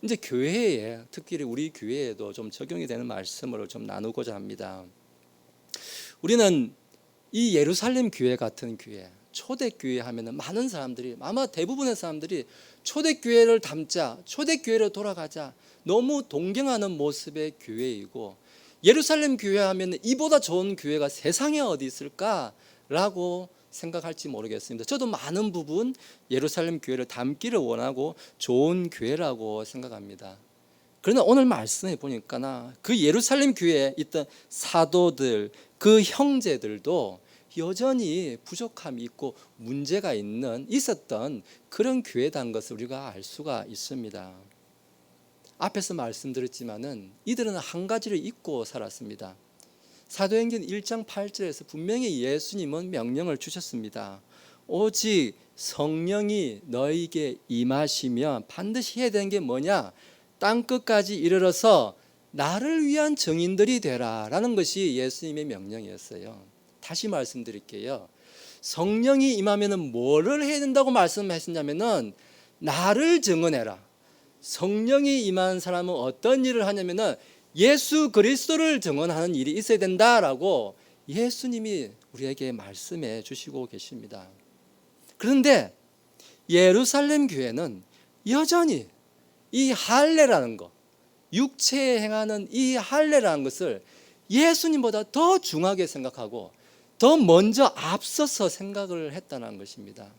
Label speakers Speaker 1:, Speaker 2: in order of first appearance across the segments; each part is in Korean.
Speaker 1: 이제 교회에, 특히 우리 교회에도 좀 적용이 되는 말씀을 좀 나누고자 합니다. 우리는 이 예루살렘 교회 같은 교회, 초대교회 하면은 많은 사람들이, 아마 대부분의 사람들이 초대교회를 닮자, 초대교회로 돌아가자, 너무 동경하는 모습의 교회이고, 예루살렘 교회 하면 이보다 좋은 교회가 세상에 어디 있을까라고 생각할지 모르겠습니다. 저도 많은 부분 예루살렘 교회를 닮기를 원하고 좋은 교회라고 생각합니다. 그러나 오늘 말씀해 보니까 그 예루살렘 교회에 있던 사도들, 그 형제들도 여전히 부족함이 있고 문제가 있었던 그런 교회다는 것을 우리가 알 수가 있습니다. 앞에서 말씀드렸지만은 이들은 한 가지를 잊고 살았습니다. 사도행전 1장 8절에서 분명히 예수님은 명령을 주셨습니다. 오직 성령이 너에게 임하시면 반드시 해야 되는 게 뭐냐? 땅끝까지 이르러서 나를 위한 증인들이 되라 라는 것이 예수님의 명령이었어요. 다시 말씀드릴게요. 성령이 임하면 뭐를 해야 된다고 말씀하셨냐면은 나를 증언해라. 성령이 임한 사람은 어떤 일을 하냐면은 예수 그리스도를 증언하는 일이 있어야 된다라고 예수님이 우리에게 말씀해 주시고 계십니다. 그런데 예루살렘 교회는 여전히 이 할례라는 것, 육체에 행하는 이 할례라는 것을 예수님보다 더 중하게 생각하고 더 먼저 앞서서 생각을 했다는 것입니다.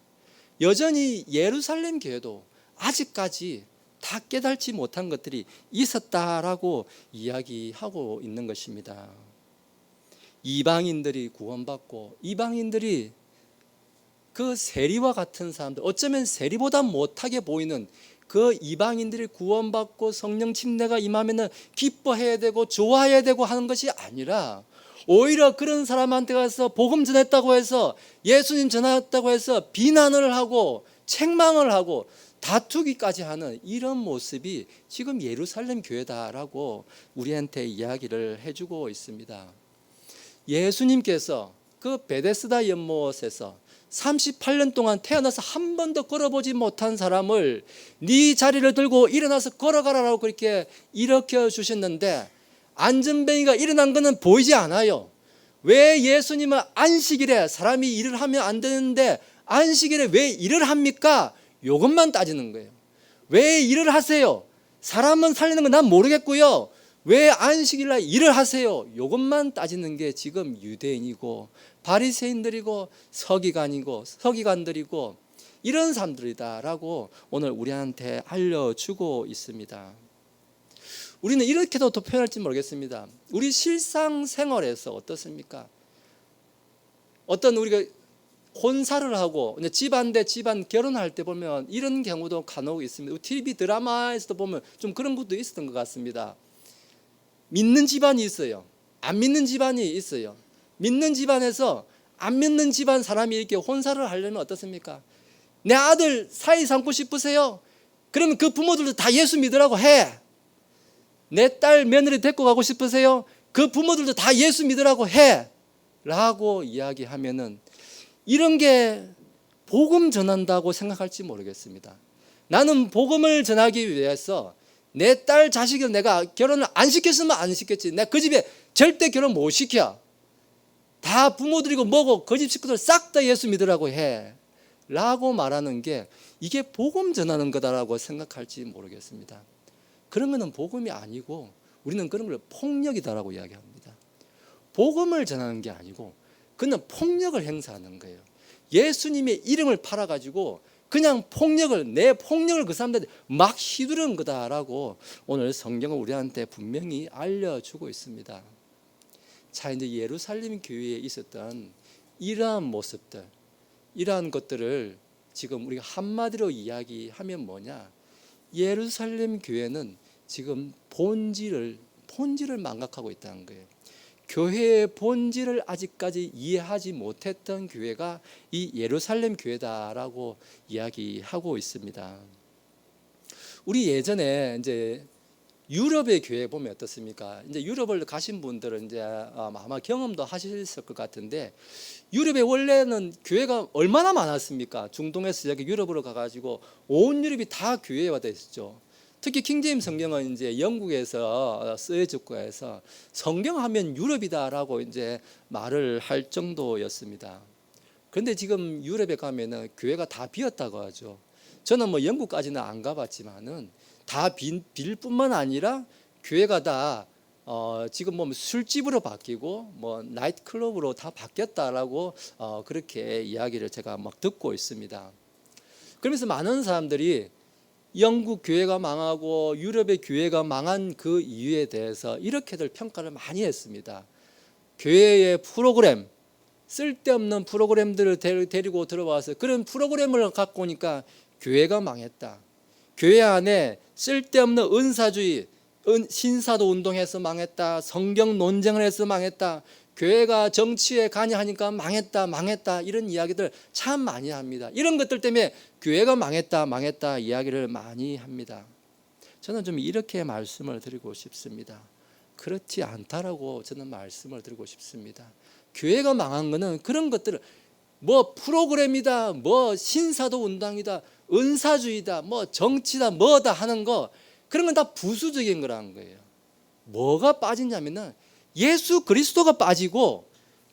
Speaker 1: 여전히 예루살렘 교회도 아직까지 다 깨달지 못한 것들이 있었다라고 이야기하고 있는 것입니다. 이방인들이 구원받고 이방인들이 그 세리와 같은 사람들, 어쩌면 세리보다 못하게 보이는 그 이방인들이 구원받고 성령 침례가 임하면 기뻐해야 되고 좋아해야 되고 하는 것이 아니라 오히려 그런 사람한테 가서 복음 전했다고 해서 예수님 전했다고 해서 비난을 하고 책망을 하고 다투기까지 하는 이런 모습이 지금 예루살렘 교회다라고 우리한테 이야기를 해주고 있습니다. 예수님께서 그 베데스다 연못에서 38년 동안 태어나서 한 번도 걸어보지 못한 사람을 네 자리를 들고 일어나서 걸어가라라고 그렇게 일으켜 주셨는데 안전뱅이가 일어난 것은 보이지 않아요. 왜 예수님은 안식일에 사람이 일을 하면 안 되는데 안식일에 왜 일을 합니까? 이것만 따지는 거예요. 왜 일을 하세요? 사람은 살리는 건 난 모르겠고요. 왜 안식일날 일을 하세요? 이것만 따지는 게 지금 유대인이고 바리새인들이고 서기관들이고 이런 사람들이다라고 오늘 우리한테 알려주고 있습니다. 우리는 이렇게도 더 표현할지 모르겠습니다. 우리 실상생활에서 어떻습니까? 어떤 우리가 혼사를 하고 집안 대 집안 결혼할 때 보면 이런 경우도 간혹 있습니다. TV 드라마에서도 보면 좀 그런 것도 있었던 것 같습니다. 믿는 집안이 있어요. 안 믿는 집안이 있어요. 믿는 집안에서 안 믿는 집안 사람이 이렇게 혼사를 하려면 어떻습니까? 내 아들 사이 삼고 싶으세요? 그러면 그 부모들도 다 예수 믿으라고 해. 내 딸 며느리 데리고 가고 싶으세요? 그 부모들도 다 예수 믿으라고 해. 라고 이야기하면은 이런 게 복음 전한다고 생각할지 모르겠습니다. 나는 복음을 전하기 위해서 내 딸 자식을 내가 결혼을 안 시켰으면 안 시켰지. 내가 그 집에 절대 결혼 못 시켜. 다 부모들이고 뭐고 그 집 식구들 싹 다 예수 믿으라고 해. 라고 말하는 게 이게 복음 전하는 거다라고 생각할지 모르겠습니다. 그런 거는 복음이 아니고 우리는 그런 걸 폭력이다라고 이야기합니다. 복음을 전하는 게 아니고 그는 폭력을 행사하는 거예요. 예수님의 이름을 팔아가지고 그냥 내 폭력을 그 사람들한테 막 휘두르는 거다라고 오늘 성경은 우리한테 분명히 알려주고 있습니다. 자, 이제 예루살렘 교회에 있었던 이러한 모습들, 이러한 것들을 지금 우리가 한마디로 이야기하면 뭐냐? 예루살렘 교회는 지금 본질을 망각하고 있다는 거예요. 교회의 본질을 아직까지 이해하지 못했던 교회가 이 예루살렘 교회다라고 이야기하고 있습니다. 우리 예전에 이제 유럽의 교회 보면 어떻습니까? 이제 유럽을 가신 분들은 이제 아마 경험도 하셨을 것 같은데 유럽에 원래는 교회가 얼마나 많았습니까? 중동에서 여기 유럽으로 가가지고 온 유럽이 다 교회화되어 있었죠. 특히 킹제임 성경은 이제 영국에서 쓰여졌고 해서 성경하면 유럽이다라고 이제 말을 할 정도였습니다. 그런데 지금 유럽에 가면은 교회가 다 비었다고 하죠. 저는 뭐 영국까지는 안 가봤지만은 다 빌 뿐만 아니라 교회가 다 지금 뭐 술집으로 바뀌고 뭐 나이트클럽으로 다 바뀌었다라고 그렇게 이야기를 제가 막 듣고 있습니다. 그러면서 많은 사람들이 영국 교회가 망하고 유럽의 교회가 망한 그 이유에 대해서 이렇게들 평가를 많이 했습니다. 교회의 프로그램, 쓸데없는 프로그램들을 데리고 들어와서 그런 프로그램을 갖고 오니까 교회가 망했다. 교회 안에 쓸데없는 은사주의, 신사도 운동해서 망했다. 성경 논쟁을 해서 망했다. 교회가 정치에 관여하니까 망했다 이런 이야기들 참 많이 합니다. 이런 것들 때문에 교회가 망했다 이야기를 많이 합니다. 저는 좀 이렇게 말씀을 드리고 싶습니다. 그렇지 않다라고 저는 말씀을 드리고 싶습니다. 교회가 망한 거는 그런 것들을 뭐 프로그램이다, 뭐 신사도 운동이다, 은사주의다, 뭐 정치다, 뭐다 하는 거, 그런 건 다 부수적인 거라는 거예요. 뭐가 빠지냐면은 예수 그리스도가 빠지고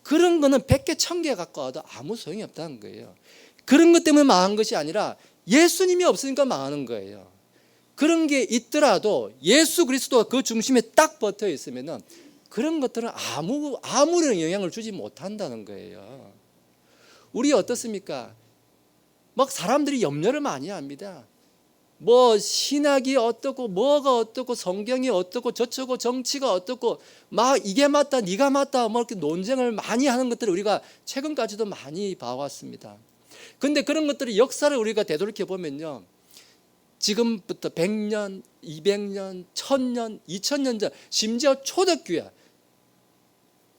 Speaker 1: 그런 거는 100개 1000개 갖고 와도 아무 소용이 없다는 거예요. 그런 것 때문에 망한 것이 아니라 예수님이 없으니까 망하는 거예요. 그런 게 있더라도 예수 그리스도가 그 중심에 딱 붙어 있으면은 그런 것들은 아무런 영향을 주지 못한다는 거예요. 우리 어떻습니까? 막 사람들이 염려를 많이 합니다. 뭐 신학이 어떻고 뭐가 어떻고 성경이 어떻고 저쩌고 정치가 어떻고 막 이게 맞다 네가 맞다 뭐 이렇게 논쟁을 많이 하는 것들을 우리가 최근까지도 많이 봐왔습니다. 그런데 그런 것들의 역사를 우리가 되돌이켜 보면요, 지금부터 100년, 200년, 1000년, 2000년 전, 심지어 초대교회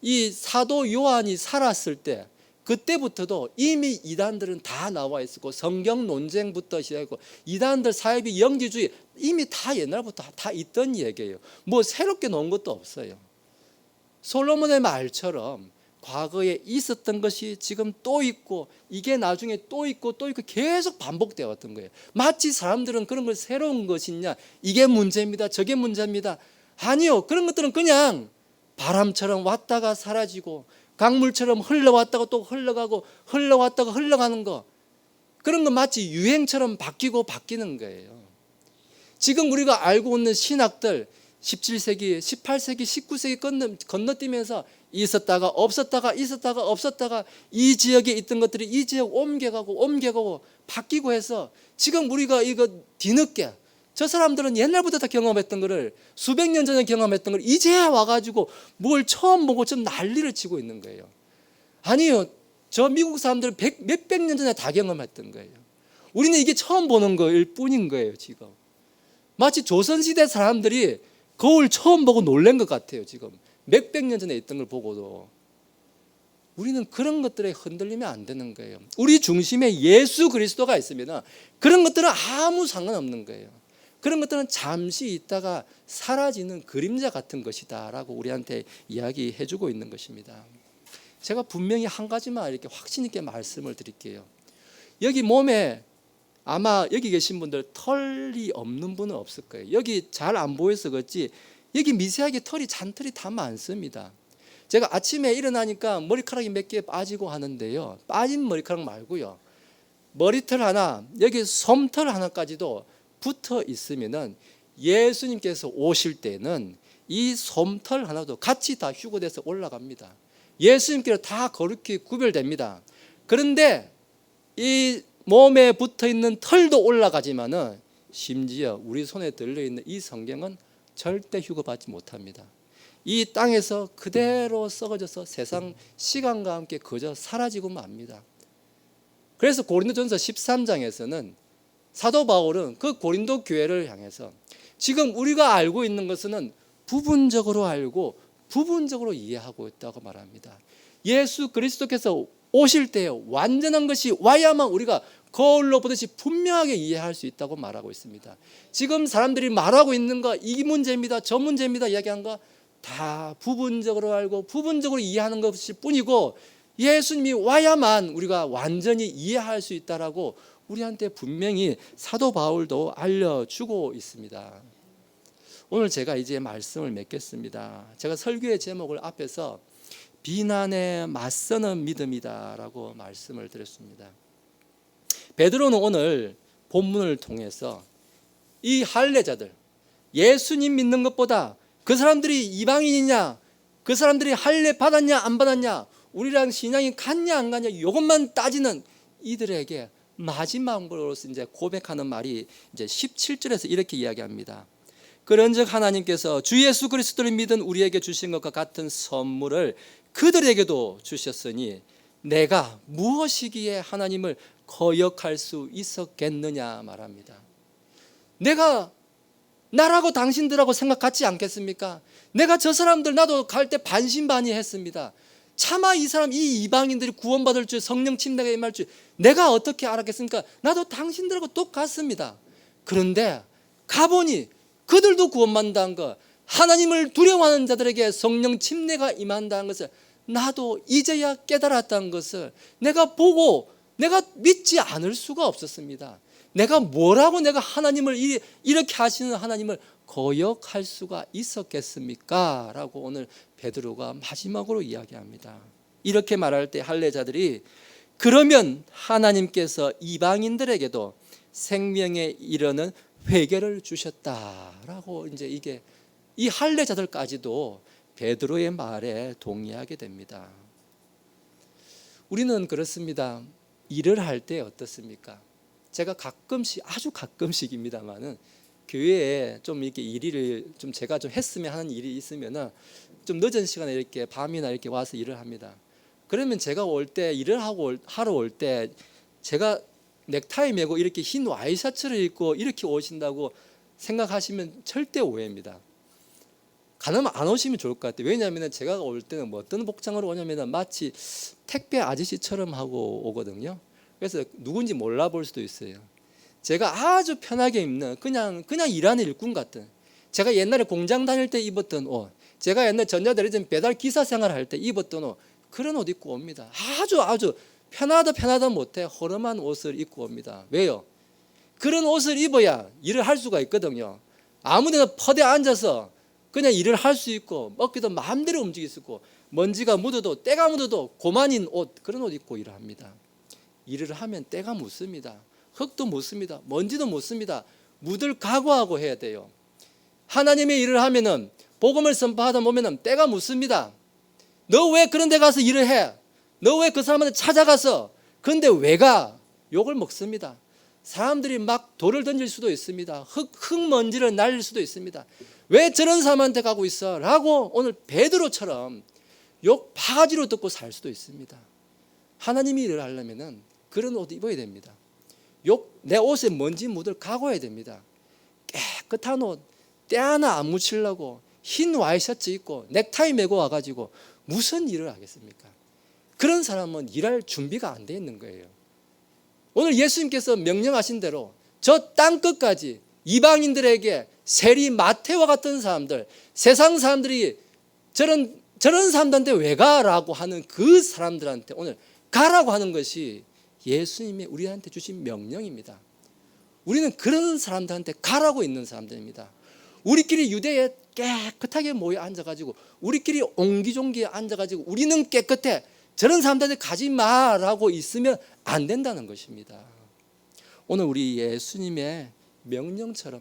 Speaker 1: 이 사도 요한이 살았을 때 그때부터도 이미 이단들은 다 나와 있었고 성경 논쟁부터 시작했고 이단들 사이비 영지주의 이미 다 옛날부터 다 있던 얘기예요. 뭐 새롭게 놓은 것도 없어요. 솔로몬의 말처럼 과거에 있었던 것이 지금 또 있고 이게 나중에 또 있고 또 있고 계속 반복되어 왔던 거예요. 마치 사람들은 그런 걸 새로운 것이냐, 이게 문제입니다, 저게 문제입니다. 아니요, 그런 것들은 그냥 바람처럼 왔다가 사라지고 강물처럼 흘러왔다가 또 흘러가고 흘러왔다가 흘러가는 거, 그런 거 마치 유행처럼 바뀌고 바뀌는 거예요. 지금 우리가 알고 있는 신학들 17세기, 18세기, 19세기 건너뛰면서 있었다가 없었다가 있었다가 없었다가 이 지역에 있던 것들이 이 지역 옮겨가고 바뀌고 해서 지금 우리가 이거 뒤늦게, 저 사람들은 옛날부터 다 경험했던 거를 수백 년 전에 경험했던 걸 이제야 와가지고 뭘 처음 보고 좀 난리를 치고 있는 거예요. 아니요, 저 미국 사람들은 몇백 년 전에 다 경험했던 거예요. 우리는 이게 처음 보는 거일 뿐인 거예요. 지금 마치 조선시대 사람들이 거울 처음 보고 놀란 것 같아요. 지금 몇백 년 전에 있던 걸 보고도 우리는 그런 것들에 흔들리면 안 되는 거예요. 우리 중심에 예수 그리스도가 있으면 그런 것들은 아무 상관없는 거예요. 그런 것들은 잠시 있다가 사라지는 그림자 같은 것이다 라고 우리한테 이야기해 주고 있는 것입니다. 제가 분명히 한 가지만 이렇게 확신 있게 말씀을 드릴게요. 여기 몸에 아마 여기 계신 분들 털이 없는 분은 없을 거예요. 여기 잘 안 보여서 그렇지 여기 미세하게 잔털이 다 많습니다. 제가 아침에 일어나니까 머리카락이 몇 개 빠지고 하는데요, 빠진 머리카락 말고요, 머리털 하나, 여기 솜털 하나까지도 붙어 있으면은 예수님께서 오실 때는 이 솜털 하나도 같이 다 휴거돼서 올라갑니다. 예수님께로 다 거룩히 구별됩니다. 그런데 이 몸에 붙어 있는 털도 올라가지만은 심지어 우리 손에 들려 있는 이 성경은 절대 휴거받지 못합니다. 이 땅에서 그대로 썩어져서 세상 시간과 함께 그저 사라지고 맙니다. 그래서 고린도전서 13장에서는 사도 바울은 그 고린도 교회를 향해서 지금 우리가 알고 있는 것은 부분적으로 알고 부분적으로 이해하고 있다고 말합니다. 예수 그리스도께서 오실 때 완전한 것이 와야만 우리가 거울로 보듯이 분명하게 이해할 수 있다고 말하고 있습니다. 지금 사람들이 말하고 있는 거, 이 문제입니다, 저 문제입니다 이야기한 거 다 부분적으로 알고 부분적으로 이해하는 것일 뿐이고 예수님이 와야만 우리가 완전히 이해할 수 있다라고 우리한테 분명히 사도 바울도 알려주고 있습니다. 오늘 제가 이제 말씀을 맺겠습니다. 제가 설교의 제목을 앞에서 비난에 맞서는 믿음이다라고 말씀을 드렸습니다. 베드로는 오늘 본문을 통해서 이 할례자들, 예수님 믿는 것보다 그 사람들이 이방인이냐, 그 사람들이 할례 받았냐 안 받았냐, 우리랑 신앙이 같냐 안 같냐, 이것만 따지는 이들에게 마지막으로서 이제 고백하는 말이 이제 17절에서 이렇게 이야기합니다. 그런즉 하나님께서 주 예수 그리스도를 믿은 우리에게 주신 것과 같은 선물을 그들에게도 주셨으니 내가 무엇이기에 하나님을 거역할 수 있었겠느냐 말합니다. 내가 나라고 당신들하고 생각 같지 않겠습니까? 내가 저 사람들 나도 갈 때 반신반의했습니다. 차마 이 사람, 이 이방인들이 구원받을 줄, 성령 침례가 임할 줄 내가 어떻게 알았겠습니까? 나도 당신들하고 똑같습니다. 그런데 가보니 그들도 구원받는다는 것, 하나님을 두려워하는 자들에게 성령 침례가 임한다는 것을 나도 이제야 깨달았다는 것을 내가 보고 내가 믿지 않을 수가 없었습니다. 내가 뭐라고 내가 하나님을 이렇게 하시는 하나님을 거역할 수가 있었겠습니까? 라고 오늘 베드로가 마지막으로 이야기합니다. 이렇게 말할 때 할례자들이 그러면 하나님께서 이방인들에게도 생명에 이르는 회개를 주셨다라고 이제 이게 이 할례자들까지도 베드로의 말에 동의하게 됩니다. 우리는 그렇습니다. 일을 할 때 어떻습니까? 제가 가끔씩, 아주 가끔씩입니다만은 교회에 좀 이렇게 일을 좀 제가 좀 했으면 하는 일이 있으면은 좀 늦은 시간에 이렇게 밤이나 이렇게 와서 일을 합니다. 그러면 제가 올 때 일을 하러 올 때 제가 넥타이 메고 이렇게 흰 와이셔츠를 입고 이렇게 오신다고 생각하시면 절대 오해입니다. 가능하면 안 오시면 좋을 것 같아요. 왜냐하면 제가 올 때는 뭐 어떤 복장으로 오냐면 마치 택배 아저씨처럼 하고 오거든요. 그래서 누군지 몰라볼 수도 있어요. 제가 아주 편하게 입는 그냥 일하는 일꾼 같은, 제가 옛날에 공장 다닐 때 입었던 옷, 제가 옛날 전자대리점 배달 기사 생활할 때 입었던 옷, 그런 옷 입고 옵니다. 아주 편하다 못해 허름한 옷을 입고 옵니다. 왜요? 그런 옷을 입어야 일을 할 수가 있거든요. 아무데나 퍼대 앉아서 그냥 일을 할 수 있고 먹기도 마음대로 움직일 수 있고 먼지가 묻어도 때가 묻어도 고만인 옷, 그런 옷 입고 일을 합니다. 일을 하면 때가 묻습니다. 흙도 묻습니다. 먼지도 묻습니다. 묻을 각오하고 해야 돼요. 하나님의 일을 하면은 복음을 선포하다 보면은 때가 묻습니다. 너 왜 그런 데 가서 일을 해? 너 왜 그 사람한테 찾아가서? 그런데 왜 가? 욕을 먹습니다. 사람들이 막 돌을 던질 수도 있습니다. 흙먼지를 날릴 수도 있습니다. 왜 저런 사람한테 가고 있어? 라고 오늘 베드로처럼 욕 바가지로 듣고 살 수도 있습니다. 하나님이 일을 하려면은 그런 옷 입어야 됩니다. 내 옷에 먼지 묻을 각오해야 됩니다. 깨끗한 옷, 때 하나 안 묻히려고 흰 와이셔츠 입고 넥타이 메고 와가지고 무슨 일을 하겠습니까? 그런 사람은 일할 준비가 안 돼 있는 거예요. 오늘 예수님께서 명령하신 대로 저 땅 끝까지 이방인들에게 세리 마태와 같은 사람들, 세상 사람들이 저런 사람들한테 왜 가라고 하는 그 사람들한테 오늘 가라고 하는 것이 예수님이 우리한테 주신 명령입니다. 우리는 그런 사람들한테 가라고 있는 사람들입니다. 우리끼리 유대에 깨끗하게 모여 앉아가지고 우리끼리 옹기종기에 앉아가지고 우리는 깨끗해, 저런 사람들한테 가지 마라고 있으면 안 된다는 것입니다. 오늘 우리 예수님의 명령처럼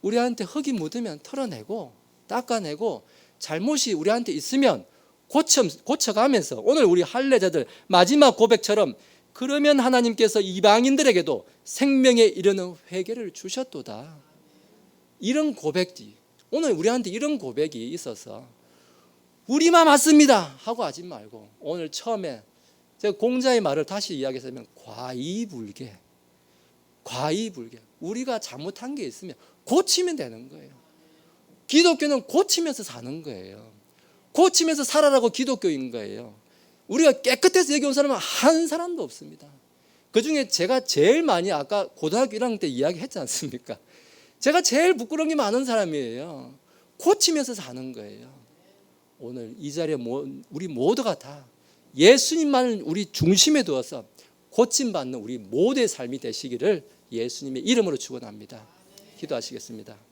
Speaker 1: 우리한테 흙이 묻으면 털어내고 닦아내고 잘못이 우리한테 있으면 고쳐가면서 오늘 우리 할례자들 마지막 고백처럼 그러면 하나님께서 이방인들에게도 생명에 이르는 회개를 주셨도다. 이런 고백이 오늘 우리한테 이런 고백이 있어서 우리만 맞습니다 하고 하지 말고 오늘 처음에 제가 공자의 말을 다시 이야기하면 과이불개, 우리가 잘못한 게 있으면 고치면 되는 거예요. 기독교는 고치면서 사는 거예요. 고치면서 살아라고 기독교인 거예요. 우리가 깨끗해서 여기 온 사람은 한 사람도 없습니다. 그중에 제가 제일 많이 아까 고등학교 1학년 때 이야기했지 않습니까? 제가 제일 부끄러운 게 많은 사람이에요. 고치면서 사는 거예요. 오늘 이 자리에 우리 모두가 다 예수님만을 우리 중심에 두어서 고침받는 우리 모두의 삶이 되시기를 예수님의 이름으로 축원합니다. 기도하시겠습니다.